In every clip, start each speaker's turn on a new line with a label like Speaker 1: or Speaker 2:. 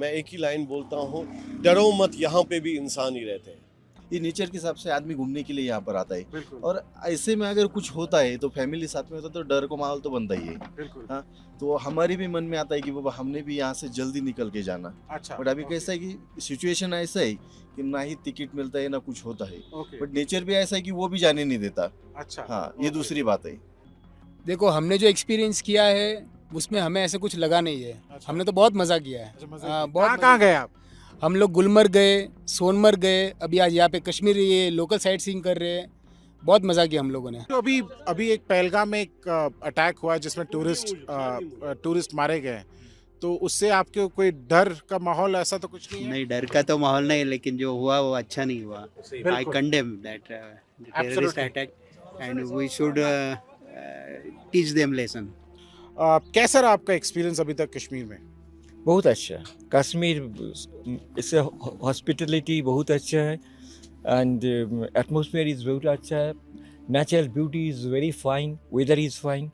Speaker 1: मैं एक ही लाइन बोलता हूँ, डरो मत, यहाँ पे भी इंसान ही रहते हैं।
Speaker 2: ये नेचर के हिसाब से आदमी घूमने के लिए यहाँ पर आता है।
Speaker 3: बिल्कुल।
Speaker 2: और ऐसे में अगर कुछ होता है तो फैमिली साथ में होता है तो डर का माहौल तो बनता ही है।
Speaker 3: बिल्कुल।
Speaker 2: हाँ, तो हमारे भी मन में आता है कि बाबा हमने भी यहाँ से जल्दी निकल के जाना।
Speaker 3: अच्छा।
Speaker 2: बट अभी
Speaker 3: ओके।
Speaker 2: कैसा है कि सिचुएशन ऐसा है कि ना ही टिकट मिलता है ना कुछ होता है।
Speaker 3: ओके।
Speaker 2: बट नेचर भी ऐसा है कि वो भी जाने नहीं देता।
Speaker 3: अच्छा।
Speaker 2: हाँ, ये
Speaker 3: ओके।
Speaker 2: दूसरी बात है।
Speaker 4: देखो, हमने जो एक्सपीरियंस किया है उसमें हमें ऐसे कुछ लगा नहीं है।
Speaker 3: अच्छा।
Speaker 4: हमने तो बहुत मज़ा किया है।
Speaker 3: अच्छा, मजे
Speaker 4: हाँ,
Speaker 3: किए।
Speaker 4: बहुत
Speaker 3: कहाँ कहाँ गए आप?
Speaker 4: हम लोग गुलमर्ग गए, सोनमर्ग गए, अभी आज यहाँ पे कश्मीर ये लोकल साइट सीइंग कर रहे हैं। बहुत मज़ा किया हम लोगों ने।
Speaker 3: तो अभी अभी एक पहलगाम में एक अटैक हुआ है जिसमें टूरिस्ट मारे गए हैं। तो उससे आपके कोई डर का माहौल ऐसा तो कुछ नहीं है?
Speaker 5: नहीं, डर का तो माहौल नहीं, लेकिन जो हुआ वो अच्छा नहीं हुआ। आई
Speaker 3: बिल्कुल।
Speaker 5: Condemn that terrorist
Speaker 3: Absolutely.
Speaker 5: Attack and we should teach them lesson.
Speaker 3: कैसा रहा आपका एक्सपीरियंस अभी तक कश्मीर में?
Speaker 6: बहुत अच्छा कश्मीर, इससे हॉस्पिटलिटी बहुत अच्छा है एंड एटमॉस्फेयर इज़ बहुत अच्छा है, natural beauty is very fine, weather is fine,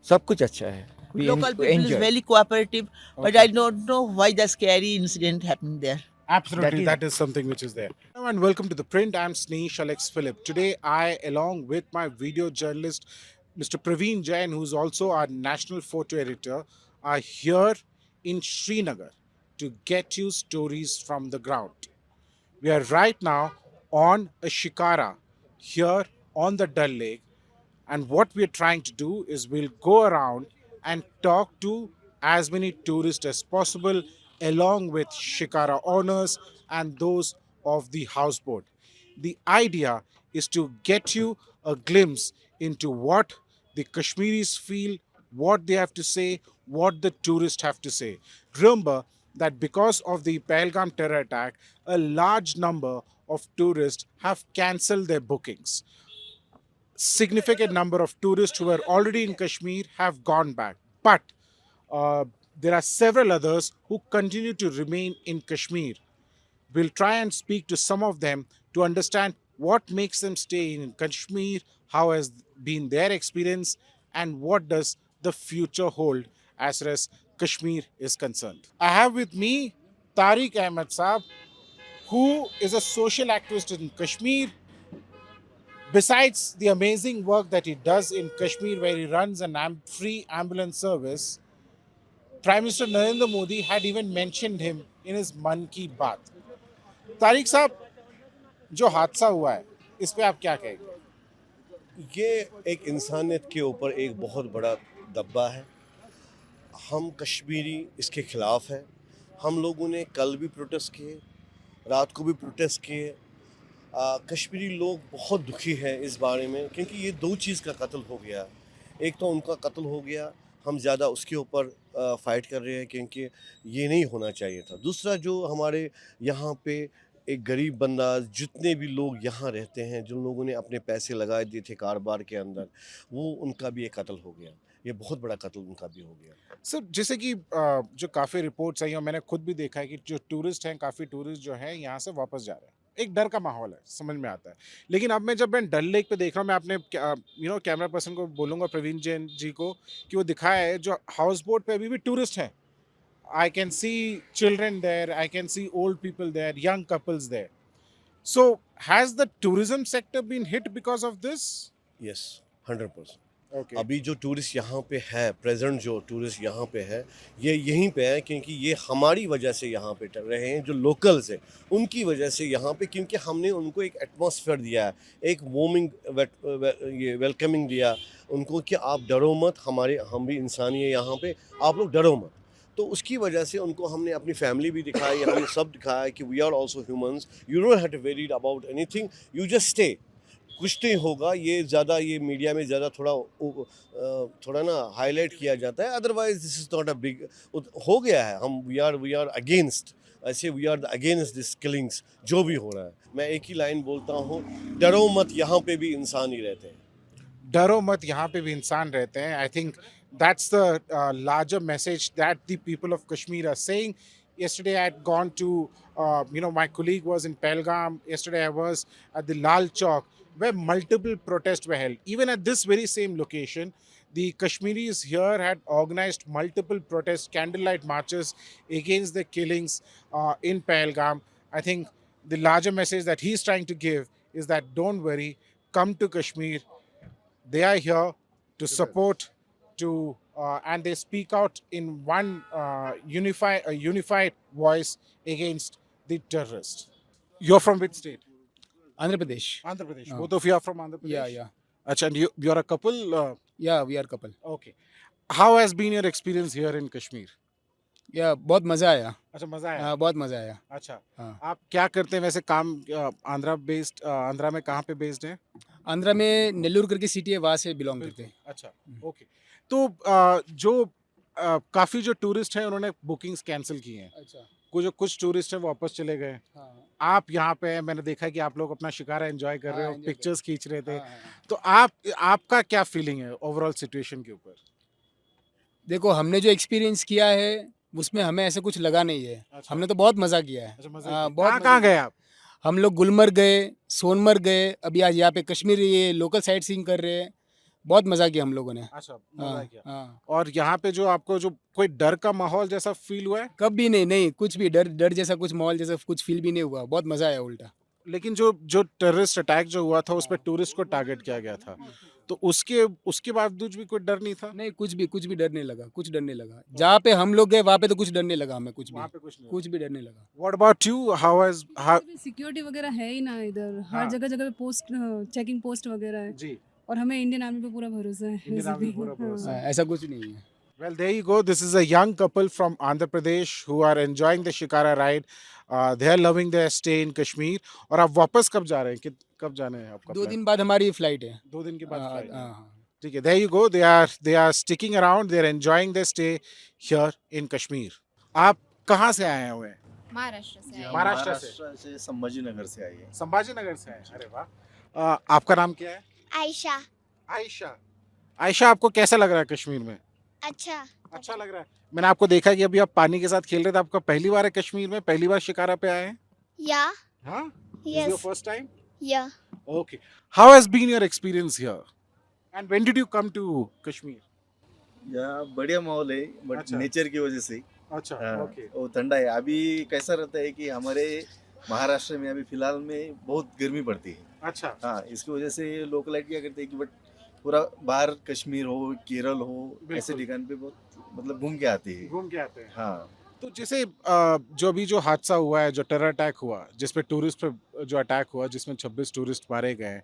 Speaker 6: सब कुछ अच्छा है। We
Speaker 7: Local people is
Speaker 6: enjoy.
Speaker 7: very cooperative, but
Speaker 3: Okay.
Speaker 7: I don't know why the scary incident happened there.
Speaker 3: Absolutely, that is something which is there. Hello and welcome to The Print. I'm Sneesh Alex Philip. Today, I, along with my video journalist, Mr. Praveen Jain, who's also our national photo editor, are here in Srinagar to get you stories from the ground. We are right now on a shikara here on the Dal Lake, and what we're trying to do is we'll go around and talk to as many tourists as possible, along with shikara owners and those of the houseboat. The idea is to get you a glimpse into what the Kashmiris feel, what they have to say, what the tourists have to say. Remember that because of the Pahalgam terror attack, a large number of tourists have cancelled their bookings. Significant number of tourists who were already in Kashmir have gone back. But there are several others who continue to remain in Kashmir. We'll try and speak to some of them to understand what makes them stay in Kashmir, how has been their experience, and what does the future hold as far as Kashmir is concerned. I have with me Tariq Ahmed Saab, who is a social activist in Kashmir. Besides the amazing work that he does in Kashmir, where he runs a free ambulance service, Prime Minister Narendra Modi had even mentioned him in his Man Ki Baat. Tariq साहब, जो हादसा हुआ है इस पे आप क्या कहेंगे?
Speaker 1: ये एक इंसानियत के ऊपर एक बहुत बड़ा दब्बा है। हम कश्मीरी इसके ख़िलाफ़ है। हम लोगों ने कल भी प्रोटेस्ट किए, रात को भी प्रोटेस्ट किए। कश्मीरी लोग बहुत दुखी हैं इस बारे में, क्योंकि ये दो चीज़ का कत्ल हो गया। एक तो उनका कत्ल हो गया, हम ज़्यादा उसके ऊपर फ़ाइट कर रहे हैं क्योंकि ये नहीं होना चाहिए था। दूसरा, जो हमारे यहाँ पे एक गरीब बंदा, जितने भी लोग यहाँ रहते हैं, जिन लोगों ने अपने पैसे लगाए दिए थे कारोबार के अंदर, वो उनका भी एक कत्ल हो गया। ये बहुत बड़ा कत्ल उनका भी हो गया।
Speaker 3: सर, जैसे कि जो काफ़ी रिपोर्ट्स आई और मैंने खुद भी देखा है कि जो टूरिस्ट हैं, काफ़ी टूरिस्ट जो हैं यहाँ से वापस जा रहे हैं। एक डर का माहौल है, समझ में आता है। लेकिन अब जब मैं डल लेक पे देख रहा हूँ, मैं अपने कैमरा पर्सन को बोलूँगा, प्रवीण जैन जी को, कि वो दिखाया है जो हाउस बोट पे अभी भी टूरिस्ट हैं। I can see children there, I can see old people there, young couples there. So, has the tourism sector been hit because of this?
Speaker 1: Yes, 100%।
Speaker 3: Okay.
Speaker 1: अभी जो टूरिस्ट यहाँ पे है, प्रेजेंट जो टूरिस्ट यहाँ पे है, ये यहीं पे है क्योंकि ये हमारी वजह से यहाँ पे टल रहे हैं। जो लोकल्स हैं उनकी वजह से यहाँ पे, क्योंकि हमने उनको एक एटमॉस्फेयर दिया है, एक वार्मिंग ये वेलकमिंग दिया उनको कि आप डरो मत, हम भी इंसान ही हैं यहाँ पे, आप लोग डरो मत। तो उसकी वजह से उनको हमने अपनी फैमिली भी दिखाई, हमने सब दिखाया कि we are also humans, you don't have to worried about anything, you just stay. कुछ नहीं होगा। ये ज़्यादा, ये मीडिया में ज़्यादा थोड़ा ना हाईलाइट किया जाता है, otherwise this is not a big, हो गया है। हम वी आर अगेंस्ट, ऐसे we are against this killings जो भी हो रहा है। मैं एक ही लाइन बोलता हूँ, डरो मत, यहाँ पे भी इंसान ही रहते हैं।
Speaker 3: डरो मत, यहाँ पे भी इंसान रहते हैं. I think that's the larger message that the people of Kashmir are saying. Yesterday I had gone to, my colleague was in Pahalgam. Yesterday I was at the Lal Chowk, where multiple protests were held. Even at this very same location, the Kashmiris here had organized multiple protest candlelight marches against the killings in Pahalgam. I think the larger message that he's trying to give is that don't worry, come to Kashmir. They are here to support, and they speak out in one unified voice against the terrorists. You're from which state?
Speaker 4: Andhra Pradesh.
Speaker 3: Andhra Pradesh.
Speaker 4: Oh.
Speaker 3: Both of you are from Andhra Pradesh?
Speaker 4: Yeah.
Speaker 3: Acha, and you're a couple?
Speaker 4: Yeah, we are couple.
Speaker 3: Okay. How has been your experience here in Kashmir?
Speaker 4: Yeah, बहुत मज़ा आया.
Speaker 3: अच्छा, मजा आया.
Speaker 4: हाँ, बहुत मज़ा आया.
Speaker 3: अच्छा,
Speaker 4: हाँ.
Speaker 3: आप क्या करते हैं वैसे काम? आंध्रा में कहाँ पे बेस्ड है?
Speaker 4: आंध्रा में नेल्लूर करके सिटी है, वहाँ से बिलोंग करते हैं.
Speaker 3: अच्छा, ओके. तो काफी जो टूरिस्ट हैं उन्होंने बुकिंग्स कैंसिल की हैं.
Speaker 4: अच्छा.
Speaker 3: कुछ टूरिस्ट हैं वापस चले गए.
Speaker 4: हाँ.
Speaker 3: आप यहाँ पे हैं, मैंने देखा कि आप लोग अपना शिकारा एंजॉय कर रहे
Speaker 4: हाँ,
Speaker 3: हो,
Speaker 4: enjoy
Speaker 3: पिक्चर्स खींच रहे थे.
Speaker 4: हाँ.
Speaker 3: तो आपका क्या फीलिंग है ओवरऑल सिचुएशन के ऊपर?
Speaker 4: देखो, हमने जो एक्सपीरियंस किया है उसमें हमें ऐसा कुछ लगा नहीं है.
Speaker 3: अच्छा.
Speaker 4: हमने तो बहुत मज़ा किया है.
Speaker 3: अच्छा,
Speaker 4: हाँ,
Speaker 3: मजा.
Speaker 4: बहुत
Speaker 3: कहाँ
Speaker 4: मज़ा
Speaker 3: गए आप?
Speaker 4: हम लोग गुलमर्ग गए, सोनमर्ग गए, अभी आज यहाँ पे कश्मीर ये लोकल साइट सीइंग कर रहे हैं. बहुत मज़ा किया हम लोगों ने.
Speaker 3: अच्छा,
Speaker 4: हाँ,
Speaker 3: मजा किया.
Speaker 4: हाँ.
Speaker 3: और यहाँ पे जो आपको जो कोई डर का माहौल जैसा फील हुआ है?
Speaker 4: कभी नहीं, कुछ भी डर जैसा, कुछ माहौल जैसा कुछ फील भी नहीं हुआ. बहुत मज़ा आया उल्टा.
Speaker 3: लेकिन जो टेररिस्ट अटैक जो हुआ था उस पर टूरिस्ट को टारगेट किया गया था, तो उसके बावजूद भी कोई डर नहीं था?
Speaker 4: नहीं, कुछ भी डर नहीं लगा. कुछ डर नहीं लगा. जहाँ पे हम लोग गए वहाँ पे तो कुछ डर नहीं लगा हमें.
Speaker 3: वहाँ पे कुछ नहीं.
Speaker 4: कुछ भी डर नहीं लगा.
Speaker 3: What about you? How
Speaker 8: security वगैरह है ही ना इधर.
Speaker 3: हाँ.
Speaker 8: हर जगह पे पोस्ट चेकिंग पोस्ट वगैरह है.
Speaker 3: जी.
Speaker 8: और हमें इंडियन आर्मी पे पूरा भरोसा है.
Speaker 3: इंडियन आर्मी पे पूरा
Speaker 8: हाँ.
Speaker 3: भरोसा है.
Speaker 4: ऐसा कुछ नहीं है.
Speaker 3: Well, there you go. This is a young couple from Andhra Pradesh who are enjoying the Shikara ride. They are loving their stay in Kashmir. और आप वापस कब जा रहे हैं? कब जाने हैं आपका?
Speaker 4: 2 दिन बाद हमारी फ्लाइट है.
Speaker 3: 2 दिन के बाद flight है.
Speaker 4: हाँ.
Speaker 3: ठीक है. There you go. They are sticking around. They are enjoying their stay here in Kashmir. आप कहाँ से आए हुए हैं?
Speaker 9: महाराष्ट्र से आए हैं।
Speaker 3: महाराष्ट्र से?
Speaker 2: से संभाजी नगर से आई है.
Speaker 3: संभाजी नगर से आए. अरे वाह. आपका नाम क्या है?
Speaker 9: आयशा।
Speaker 3: आयशा, आपको कैसा लग रहा है कश्मीर में? अच्छा लग रहा है. मैंने आपको देखा कि अभी आप पानी के साथ खेल रहे थे. आपका पहली बार है कश्मीर में? पहली बार शिकारा पे आए हैं?
Speaker 9: या
Speaker 3: हाँ? This is
Speaker 9: Yes.
Speaker 3: your first time?
Speaker 9: या
Speaker 3: Okay. How has been your experience here? And when did you come to Kashmir?
Speaker 2: यहाँ बढ़िया माहौल है, बट
Speaker 3: अच्छा.
Speaker 2: नेचर की वजह से.
Speaker 3: अच्छा,
Speaker 2: हाँ,
Speaker 3: okay.
Speaker 2: वो ठंडा है. अभी कैसा रहता है कि हमारे महाराष्ट्र में अभी फिलहाल में बहुत गर्मी पड़ती है.
Speaker 3: अच्छा.
Speaker 2: हाँ, इसकी वजह से लोकलाइट क्या करते हैं कि बट पूरा बाहर कश्मीर हो, केरल हो, ऐसे
Speaker 3: बिल्कुल.
Speaker 2: ठिकान पे बहुत मतलब घूम के आते हैं.
Speaker 3: घूम के आते हैं.
Speaker 2: हाँ.
Speaker 3: तो जैसे जो हादसा हुआ है, जो टेरर अटैक हुआ, जिसपे टूरिस्ट पे जो अटैक हुआ, जिसमें 26 टूरिस्ट मारे गए,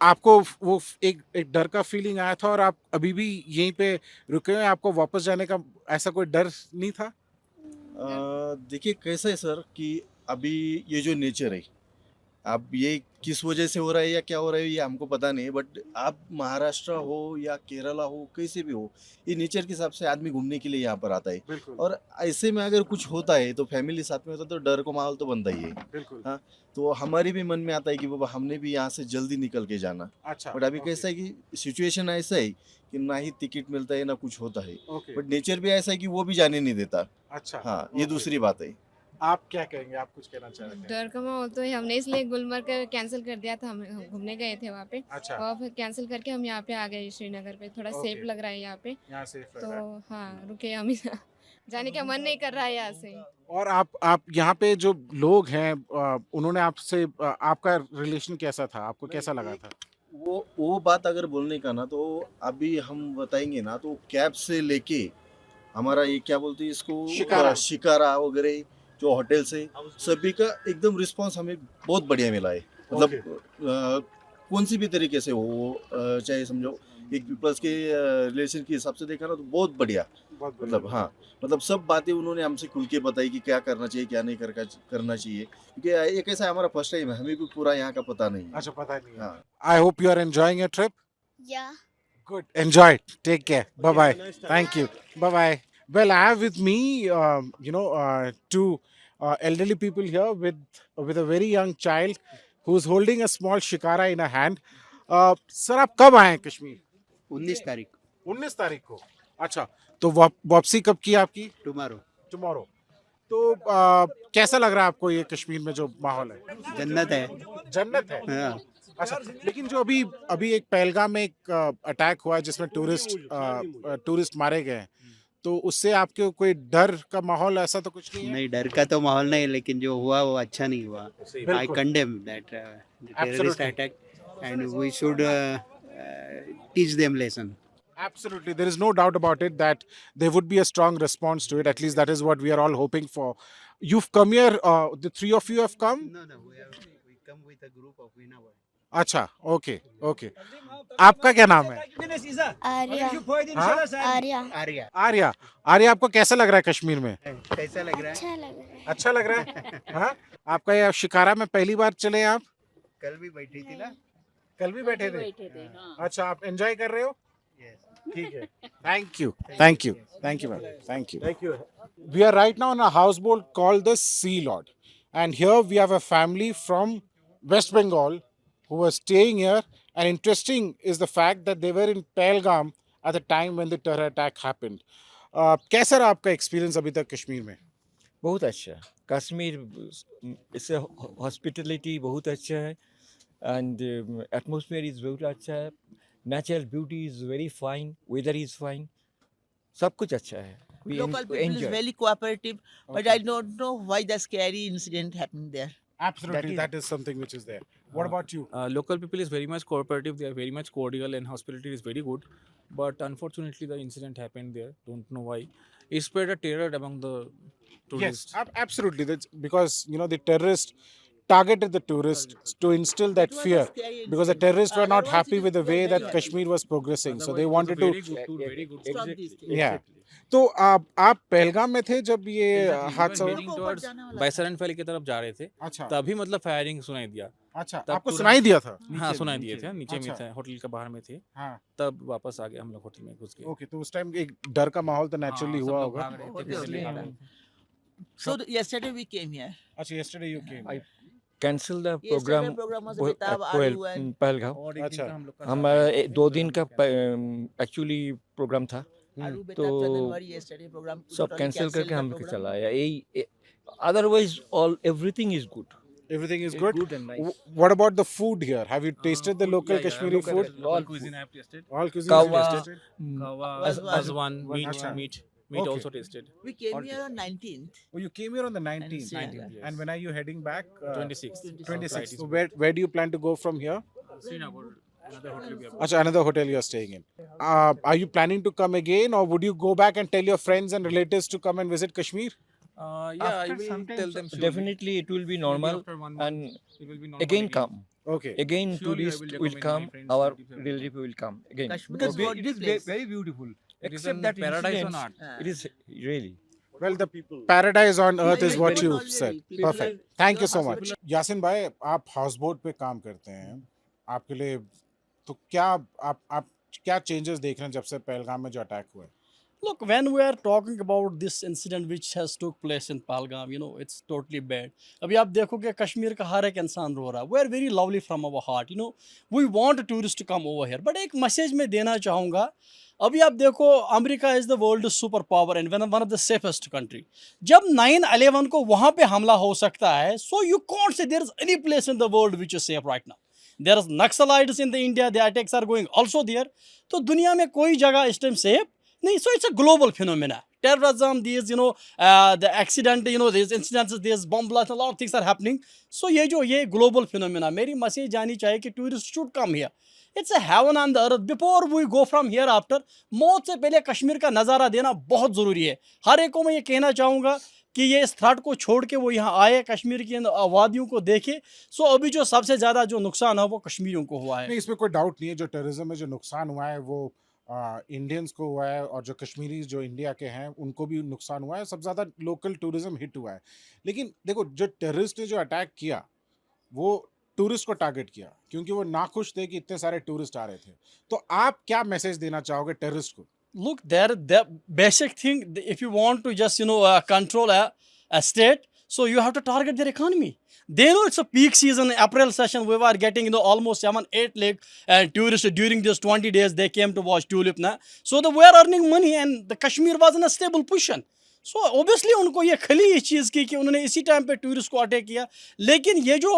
Speaker 3: आपको वो एक डर का फीलिंग आया था और आप अभी भी यहीं पे रुके हुए हैं? आपको वापस जाने का ऐसा कोई डर नहीं था?
Speaker 2: देखिए कैसा है सर कि अभी ये जो नेचर है, अब ये किस वजह से हो रहा है या क्या हो रहा है ये हमको पता नहीं है, बट आप महाराष्ट्र हो या केरला हो, कैसे भी हो, ये नेचर के हिसाब से आदमी घूमने के लिए यहाँ पर आता है.
Speaker 3: बिल्कुल.
Speaker 2: और ऐसे में अगर कुछ होता है तो फैमिली साथ में होता है तो डर का माहौल तो बनता ही है.
Speaker 3: बिल्कुल.
Speaker 2: हाँ. तो हमारे भी मन में आता है कि बाबा हमने भी यहाँ से जल्दी निकल के जाना.
Speaker 3: अच्छा.
Speaker 2: बट अभी कैसा है कि सिचुएशन ऐसा है कि ना ही टिकट मिलता है ना कुछ होता है.
Speaker 3: ओके.
Speaker 2: बट नेचर भी ऐसा है कि वो भी जाने नहीं देता.
Speaker 3: अच्छा.
Speaker 2: हाँ, ये
Speaker 3: ओके.
Speaker 2: दूसरी बात है.
Speaker 3: आप क्या कहेंगे? आप कुछ कहना चाह रहे थे?
Speaker 9: डर का माहौल तो है, हमने इसलिए गुलमर्ग कैंसिल कर दिया था. हम घूमने गए थे वहाँ पे
Speaker 3: अच्छा.
Speaker 9: और फिर कैंसिल करके हम यहाँ पे आ गए श्रीनगर पे. थोड़ा
Speaker 3: ओके.
Speaker 9: सेफ लग रहा है यहाँ पे,
Speaker 3: यहाँ सेफ लग
Speaker 9: तो
Speaker 3: रहा है.
Speaker 9: हाँ रुके हम जाने का मन नहीं कर रहा है यहाँ से.
Speaker 3: और आप यहाँ पे जो लोग हैं, उन्होंने आपसे आपका रिलेशन कैसा था? आपको कैसा लगा था?
Speaker 2: वो बात अगर बोलने का ना, तो अभी हम बताएंगे ना, तो कैब से लेके हमारा ये क्या बोलते हैं इसको, शिकारा वगैरह जो होटल से सभी का एकदम रिस्पांस हमें बहुत बढ़िया मिला है. मतलब कौन सी भी तरीके से हो, चाहे समझो एक पीपल्स के रिलेशन के हिसाब से देखा ना तो बहुत बढ़िया. मतलब हाँ, मतलब सब बातें उन्होंने हमसे खुल के बताई कि क्या करना चाहिए, क्या नहीं करना चाहिए, क्योंकि एक ऐसा हमारा फर्स्ट टाइम है, हमें भी पूरा यहाँ का पता नहीं है.
Speaker 3: अच्छा, पता नहीं है.
Speaker 2: हाँ.
Speaker 3: I hope you are enjoying your trip.
Speaker 9: या
Speaker 3: Good. Enjoy it. Take care. Bye bye. Thank you. Bye bye. Well, I have with me, two elderly people here with a very young child who's holding a small shikara in a hand. Sir, आप कब आए हैं कश्मीर?
Speaker 5: 19 तारीख
Speaker 3: 19 तारीख को. अच्छा, तो वापसी कब की आपकी? टुमारो. तो कैसा लग रहा है आपको ये कश्मीर में जो माहौल है?
Speaker 5: जन्नत है.
Speaker 3: जन्नत है.
Speaker 5: हाँ.
Speaker 3: अच्छा, लेकिन जो अभी अभी एक पहलगाम में एक अटैक हुआ है जिसमें टूरिस्ट मारे गए हैं, तो उससे आपके कोई डर का माहौल ऐसा तो कुछ नहीं है?
Speaker 5: नहीं, डर का तो माहौल नहीं, लेकिन जो हुआ वो अच्छा नहीं हुआ. I
Speaker 3: बिल्कुल।
Speaker 5: condemn that terrorist
Speaker 3: Absolutely.
Speaker 5: attack, and we should teach them lesson.
Speaker 3: Absolutely, there is no doubt about it that there would be a strong response to it. At least that is what we are all hoping for. You've come here. The three of you have come.
Speaker 5: No, we come with a group of Vinawa.
Speaker 3: अच्छा, okay okay. आपका क्या नाम है?
Speaker 10: आर्या
Speaker 3: हाँ?
Speaker 10: आर्या
Speaker 5: आर्या,
Speaker 3: आर्या. आर्या, आपको कैसा लग रहा है कश्मीर में?
Speaker 5: कैसा लग रहा है?
Speaker 10: अच्छा लग रहा है
Speaker 3: अच्छा लग रहा है? हाँ? आपका ये शिकारा में पहली बार चले आप?
Speaker 5: कल भी बैठी थी ना?
Speaker 3: कल भी बैठे थे? अच्छा, आप एंजॉय कर रहे हो?
Speaker 5: Yes.
Speaker 3: ठीक है. Thank you. Thank you. Thank you, man. Thank you. Thank you. We are right now on a houseboat called the Sea Lord. And here we have a family from West Bengal who were staying here. And interesting is the fact that they were in Pahalgam at the time when the terror attack happened. कैसा रहा आपका experience अभी तक कश्मीर में?
Speaker 6: बहुत अच्छा. कश्मीर इससे hospitality बहुत अच्छा है एंड एटमॉस्फेयर इज़ बहुत अच्छा है. Natural beauty is very fine, weather is fine, सब कुछ अच्छा है. We
Speaker 7: Local people is
Speaker 6: enjoy.
Speaker 7: very cooperative, but
Speaker 3: Okay.
Speaker 7: I don't know why the scary incident happened there.
Speaker 3: Absolutely, that is something which is there. What about you?
Speaker 11: Local people is very much cooperative. They are very much cordial, and hospitality is very good. But unfortunately, the incident happened there. Don't know why. It spread a terror among the tourists.
Speaker 3: Yes, absolutely. That's because the terrorists targeted the tourists to instill that
Speaker 7: It was a
Speaker 3: fear,
Speaker 7: scary
Speaker 3: because the
Speaker 7: incident.
Speaker 3: terrorists were not
Speaker 7: Otherwise,
Speaker 3: happy
Speaker 7: it
Speaker 3: with the
Speaker 7: is
Speaker 3: way
Speaker 7: very
Speaker 3: that
Speaker 7: happy.
Speaker 3: Kashmir was progressing. So
Speaker 11: Otherwise,
Speaker 3: they
Speaker 11: it was a
Speaker 3: wanted to.
Speaker 11: very good tour, very good.
Speaker 7: Stop
Speaker 11: Exactly.
Speaker 7: these things.
Speaker 3: Yeah. तो आप पहलगाम में थे जब ये
Speaker 11: Exactly.
Speaker 3: हादसा
Speaker 11: We
Speaker 3: हुआ?
Speaker 11: were heading
Speaker 7: ऊपर
Speaker 11: towards
Speaker 7: जाने वाला था।
Speaker 11: बैसरन वैली की तरफ जा रहे थे.
Speaker 3: अच्छा
Speaker 11: तभी मतलब फायरिंग सुनाई दिया.
Speaker 3: अच्छा,
Speaker 11: तब
Speaker 3: आपको
Speaker 11: तुरंत-
Speaker 3: सुनाई दिया था?
Speaker 11: हाँ, सुनाई दिए थे. नीचे में
Speaker 3: अच्छा।
Speaker 11: थे, होटल के बाहर में थे.
Speaker 3: हाँ.
Speaker 11: तब वापस आ गए हम लोग, होटल में घुस गए.
Speaker 3: ओके, तो उस टाइम एक डर का माहौल तो नेचुरली
Speaker 11: हाँ, सब
Speaker 3: हुआ
Speaker 11: लोग
Speaker 3: होगा.
Speaker 11: भाग रहे थे,
Speaker 7: होते
Speaker 11: इसलिए
Speaker 7: होते
Speaker 11: हम-
Speaker 7: So yesterday we came here.
Speaker 3: अच्छा, yesterday you came.
Speaker 6: I cancel the
Speaker 7: Yesterday
Speaker 6: program
Speaker 7: program was
Speaker 6: at
Speaker 7: Betab, Aru and
Speaker 6: Pahalgam.
Speaker 11: और एक दिन
Speaker 3: अच्छा।
Speaker 11: का हम लोग का
Speaker 6: हमारा 2 दिन का एक्चुअली प्रोग्राम था.
Speaker 7: Aru Betab
Speaker 6: तो
Speaker 7: Chandanwadi yesterday program.
Speaker 6: सब
Speaker 7: totally
Speaker 6: कैंसिल
Speaker 7: cancelled
Speaker 6: करके
Speaker 7: the
Speaker 6: हम लोग
Speaker 7: program.
Speaker 6: चला आया. यही otherwise all everything is good.
Speaker 3: Everything is good.
Speaker 6: and nice.
Speaker 3: What about the food here? Have you tasted the local Kashmiri food?
Speaker 11: Local cuisine I have tasted.
Speaker 3: All cuisines
Speaker 6: Kawa.
Speaker 3: you tasted?
Speaker 11: Kawa,
Speaker 7: Was
Speaker 11: Azwan, meat,
Speaker 3: Acha.
Speaker 11: meat
Speaker 3: Okay.
Speaker 11: also tasted.
Speaker 7: We came here on 19th.
Speaker 3: Oh, you came here on the 19th.
Speaker 11: 19th, yes.
Speaker 3: And when are you heading back?
Speaker 11: 26th.
Speaker 3: 26th. So where do you plan to go from here?
Speaker 11: Srinagar, another hotel we have.
Speaker 3: Achha, another hotel you are staying in. Are you planning to come again, or would you go back and tell your friends and relatives to come and visit Kashmir?
Speaker 11: Yeah, I will tell them surely.
Speaker 6: Definitely it will be normal
Speaker 11: After 1 month,
Speaker 6: and
Speaker 11: it will be normal
Speaker 6: again come.
Speaker 3: Okay.
Speaker 6: Again
Speaker 11: Surely I
Speaker 6: tourists
Speaker 11: will
Speaker 6: will
Speaker 11: recommend
Speaker 6: come.
Speaker 11: my friends,
Speaker 6: Our
Speaker 11: relatives and
Speaker 6: relative will come again.
Speaker 7: Kashmir
Speaker 6: Because
Speaker 7: is gorgeous place.
Speaker 6: very beautiful.
Speaker 11: It is
Speaker 6: Except
Speaker 11: on
Speaker 6: that
Speaker 11: paradise on
Speaker 6: incidents,
Speaker 11: earth.
Speaker 6: it is really.
Speaker 3: Well, the paradise on earth is what
Speaker 7: People
Speaker 3: you
Speaker 7: already-
Speaker 3: said.
Speaker 7: people
Speaker 3: Perfect.
Speaker 7: are-
Speaker 3: Thank you so
Speaker 7: people
Speaker 3: much.
Speaker 7: are-
Speaker 3: Yasin भाई, आप house boat पे काम करते हैं. आपके लिए तो क्या आप क्या चेंजेस देख रहे हैं जब से पहलगाम में जो अटैक हुआ है?
Speaker 12: Look, when we are talking about this incident which has took place in Pahalgam, it's totally bad. अभी आप देखोगे कश्मीर का हर एक इंसान रो रहा है. We are very lovely from our heart, we want tourists to come over here. But एक message मैं देना चाहूँगा. अभी आप देखो, America is the world super power and one of the safest country. जब 9/11 को वहाँ पे हमला हो सकता है, so you can't say there is any place in the world which is safe right now. There is Naxalites in the India, the attacks are going also there. तो दुनिया में कोई जगह इस टाइम सेफ नहीं. So it's a global phenomena. Terrorism, these, the accident, these incidences, these bomb blasts, a lot of things are happening. So ये global phenomena. मेरी message जानी चाहिए कि tourists should come here. It's a heaven on the earth. Before we go from here after, मौत से पहले कश्मीर का नज़ारा देना बहुत ज़रूरी है. हर एक को मैं ये कहना चाहूँगा कि ये इस थ्रेट को छोड़ के वो यहाँ आए, कश्मीर की वादियों को देखे. सो अभी जो सबसे ज़्यादा जो नुकसान है वो कश्मीरियों को हुआ है.
Speaker 3: नहीं, इसमें कोई डाउट नहीं है. जो टेररिज्म में जो नुकसान हुआ है वो इंडियंस को हुआ है, और जो कश्मीरी जो इंडिया के हैं उनको भी नुकसान हुआ है. सबसे ज़्यादा लोकल टूरिज्म हिट हुआ है. लेकिन देखो, जो टेररिस्ट ने जो अटैक किया वो टूरिस्ट को टारगेट किया, क्योंकि वो नाखुश थे कि इतने सारे टूरिस्ट आ रहे थे. तो आप क्या मैसेज देना चाहोगे टेररिस्ट को?
Speaker 12: Look, the basic thing, if you want to just control a state, so you have to target their economy. They know it's a peak season. April session, we were getting almost 7-8 lakh tourists during these 20 days. They came to watch tulip. So they were earning money, and the Kashmir was in a stable position. So obviously उनको ये खली इस चीज़ की कि उन्होंने इसी time पे tourist को अटैक किया। लेकिन ये जो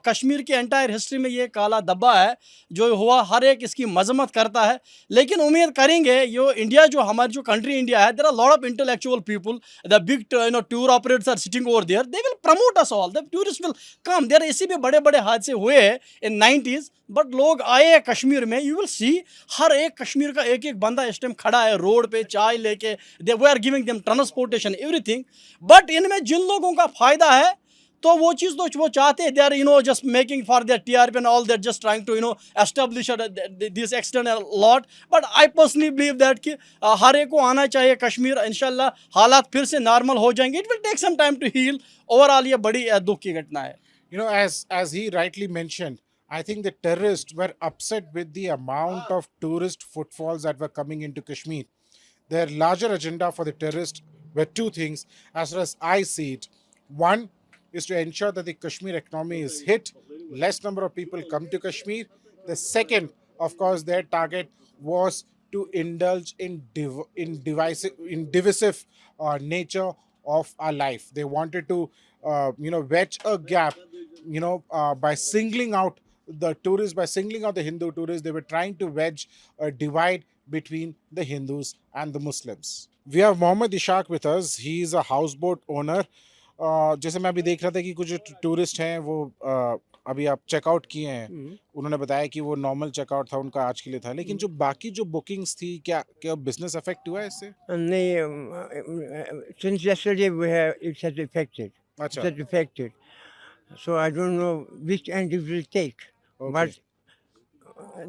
Speaker 12: कश्मीर की एंटायर हिस्ट्री में ये काला धब्बा है जो हुआ, हर एक इसकी मजम्मत करता है। लेकिन उम्मीद करेंगे ये इंडिया जो हमारी जो कंट्री इंडिया है, there are lot of intellectual people, the big tour operators are sitting over there, they will promote us all, the tourist will come there. इसी भी बड़े बड़े हादसे हुए हैं इन 90s, बट लोग आए कश्मीर में। यू विल सी हर एक कश्मीर का एक एक बंदा इस टाइम खड़ा है रोड पे चाय लेके, they we are giving them transportation everything. But इनमें जिन लोगों का फायदा है तो वो चीज़ तो वो चाहते हैं, they are just making for their TRP and all, there just trying to establish this external lot. But I personally believe that कि हर एक को आना चाहिए कश्मीर। इंशाल्लाह हालात फिर से नॉर्मल हो जाएंगे। It will take some time to heal. Overall ये बड़ी दुख की घटना है।
Speaker 3: You know, as he rightly mentioned, I think the terrorists were upset with the amount of tourist footfalls that were coming into Kashmir. Their larger agenda for the terrorists were two things, as far as I see it. One is to ensure that the Kashmir economy is hit, less number of people come to Kashmir. The second, of course, their target was to indulge in divisive nature of our life. They wanted to, wedge a gap, by singling out the tourists, by singling out the Hindu tourists. They were trying to wedge a divide between the Hindus and the Muslims. We have Mohammed Ishaq with us. He is a houseboat owner. जैसे मैं अभी देख रहा था कि कुछ tourist हैं वो अभी आप चेकआउट किए हैं, उन्होंने बताया कि वो नॉर्मल चेकआउट था उनका आज के लिए था, लेकिन जो बाकी जो बुकिंग्स थी क्या बिजनेस अफेक्ट हुआ है इससे?
Speaker 5: नहीं, since yesterday it has affected.
Speaker 3: अच्छा,
Speaker 5: It has affected. So I don't know which end it will take.
Speaker 3: okay,
Speaker 5: But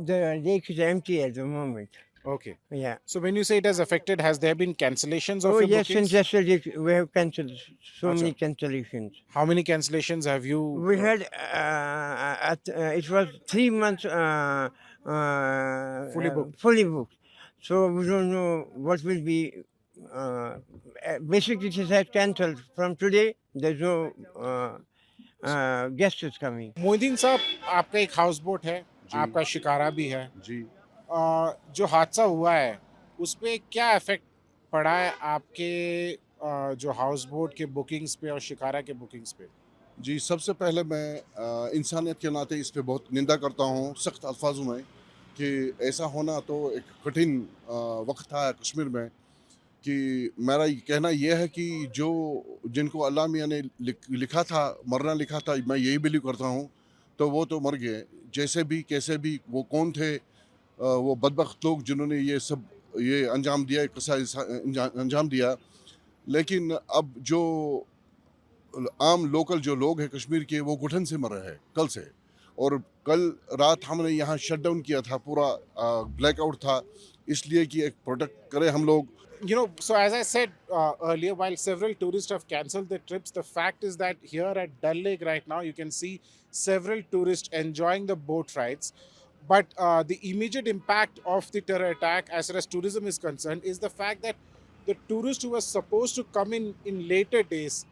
Speaker 5: the lake is empty at the moment.
Speaker 3: okay.
Speaker 5: Yeah.
Speaker 3: So when you say it has affected, has there been cancellations of
Speaker 5: Oh
Speaker 3: your
Speaker 5: yes, since
Speaker 3: bookings?
Speaker 5: yesterday we have cancelled so
Speaker 3: Acha.
Speaker 5: many cancellations.
Speaker 3: How many cancellations have you?
Speaker 5: We had it was 3 months
Speaker 3: Fully booked.
Speaker 5: Fully booked. So we don't know what will be. Basically, it has cancelled from today. There's no guests is coming.
Speaker 3: Moinuddin साहब, आपका एक house boat है, आपका शिकारा भी है
Speaker 2: जी।
Speaker 3: जो हादसा हुआ है उस पे क्या इफेक्ट पड़ा है आपके जो हाउस बोट के बुकिंग्स पे और शिकारा के बुकिंग्स पे?
Speaker 10: जी, सबसे पहले मैं इंसानियत के नाते इस पे बहुत निंदा करता हूँ सख्त अल्फाजों में कि ऐसा होना तो एक कठिन वक्त था कश्मीर में। कि मेरा कहना यह है कि जो जिनको अल्लाह मियाँ ने लिखा था, मरना लिखा था, मैं यही बिलीव करता हूँ, तो वो तो मर गए। जैसे भी कैसे भी वो कौन थे वो बदबख्त लोग जिन्होंने ये अंजाम दिया, किस्सा अंजाम दिया। लेकिन अब जो आम लोकल जो लोग हैं कश्मीर के, वो घुटन से मर रहे हैं कल से। और कल रात हमने यहाँ शट डाउन किया था, पूरा ब्लैकआउट था, इसलिए कि एक प्रोटेक्ट करें हम लोग।
Speaker 3: You know, so as I said earlier, while several tourists have cancelled their trips, the fact is that here at Dal Lake right now, you can see several tourists enjoying the boat rides. But the immediate impact of the terror attack, as far as tourism is concerned, is the fact that the tourists who were supposed to come in later days,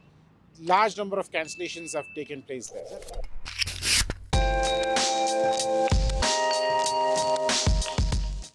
Speaker 3: large number of cancellations have taken place there.